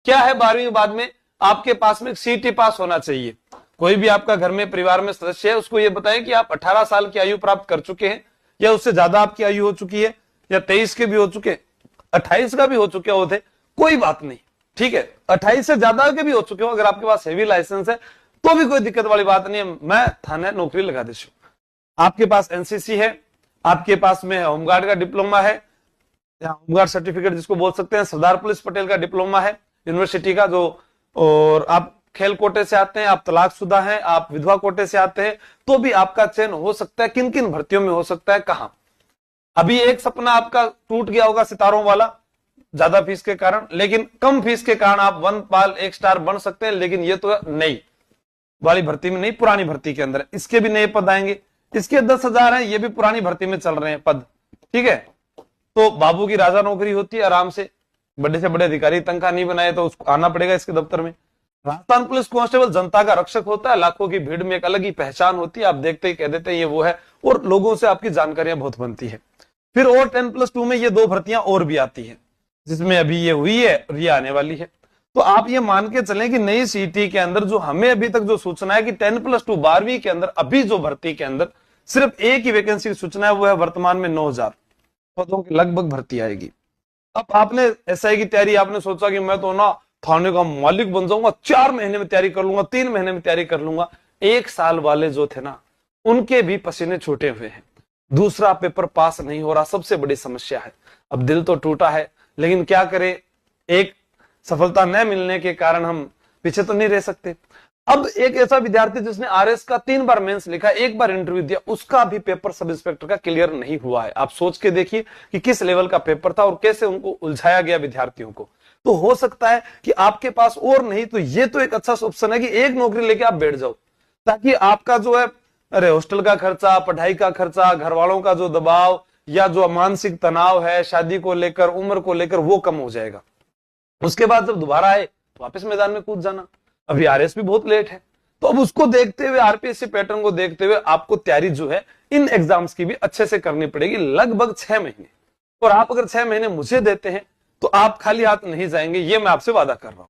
क्या है 12वीं के बाद में आपके पास में सीटी पास होना चाहिए। कोई भी आपका घर में परिवार में सदस्य है उसको ये बताएं कि आप 18 साल की आयु प्राप्त कर चुके हैं या उससे ज्यादा आपकी आयु हो चुकी है, या 23 के भी हो चुके, 28 का भी हो चुके होते, कोई बात नहीं, ठीक है। 28 से ज्यादा के भी हो चुके हो, अगर आपके पास हेवी लाइसेंस है तो भी कोई दिक्कत वाली बात नहीं है, मैं थाने नौकरी लगा दे। आपके पास एनसीसी है, आपके पास में होमगार्ड का डिप्लोमा है, होमगार्ड सर्टिफिकेट जिसको बोल सकते हैं, सरदार पुलिस पटेल का डिप्लोमा है यूनिवर्सिटी का जो, और आप खेल कोटे से आते हैं, आप तलाकशुदा हैं, आप विधवा कोटे से आते हैं, तो भी आपका चयन हो सकता है। किन किन भर्तियों में हो सकता है, कहां? अभी एक सपना आपका टूट गया होगा सितारों वाला, ज्यादा फीस के कारण, लेकिन कम फीस के कारण आप वन पाल एक स्टार बन सकते हैं, लेकिन ये तो नई वाली भर्ती में नहीं, पुरानी भर्ती के अंदर इसके भी नए पद आएंगे। इसके 10,000 है, ये भी पुरानी भर्ती में चल रहे हैं पद, ठीक है। तो बाबू की राजा नौकरी होती है, आराम से बड़े से बड़े अधिकारी तनख्वाह नहीं बनाए तो उसको आना पड़ेगा इसके दफ्तर में। राजस्थान पुलिस कांस्टेबल जनता का रक्षक होता है, लाखों की भीड़ में एक अलग ही पहचान होती है, आप देखते ही कह देते हैं ये वो है, और लोगों से आपकी जानकारियां बहुत बनती है। फिर और 10+2 में ये 2 भर्तियां और भी आती है, जिसमें अभी ये हुई है और ये आने वाली है। तो आप ये मान के चलें कि नई सीटी के अंदर जो हमें अभी तक जो सूचना है कि 10+2 12वीं के अंदर अभी जो भर्ती के अंदर सिर्फ एक ही वैकेंसी की सूचना है, वो है वर्तमान में 9,000 पदों की लगभग भर्ती आएगी। अब आपने एसआई की तैयारी, आपने सोचा कि मैं तो ना थाने का मालिक बन जाऊंगा, 4 महीने में तैयारी कर लूंगा, 3 महीने में तैयारी कर लूंगा। 1 साल वाले जो थे ना, उनके भी पसीने छूटे हुए हैं। दूसरा पेपर पास नहीं हो रहा, सबसे बड़ी समस्या है। अब दिल तो टूटा है, लेकिन क्या करें, एक सफलता न मिलने के कारण हम पीछे तो नहीं रह सकते। अब एक ऐसा विद्यार्थी जिसने आरएस का 3 बार मेंस लिखा, 1 बार इंटरव्यू दिया, उसका भी पेपर सब इंस्पेक्टर का क्लियर नहीं हुआ है। आप सोच के देखिए कि किस लेवल का पेपर था और कैसे उनको उलझाया गया विद्यार्थियों को। तो हो सकता है कि आपके पास और नहीं तो ये तो एक अच्छा ऑप्शन है कि एक नौकरी लेके आप बैठ जाओ, ताकि आपका जो है अरे हॉस्टल का खर्चा, पढ़ाई का खर्चा, घर वालों का जो दबाव या जो मानसिक तनाव है शादी को लेकर, उम्र को लेकर, वो कम हो जाएगा। उसके बाद जब दोबारा आए तो वापस मैदान में कूद जाना। अभी आरएस भी बहुत लेट है, तो अब उसको देखते हुए, आरपीएससी पैटर्न को देखते हुए आपको तैयारी जो है इन एग्जाम्स की भी अच्छे से करनी पड़ेगी, लगभग 6 महीने। और आप अगर 6 महीने मुझे देते हैं तो आप खाली हाथ नहीं जाएंगे, ये मैं आपसे वादा कर रहा हूं।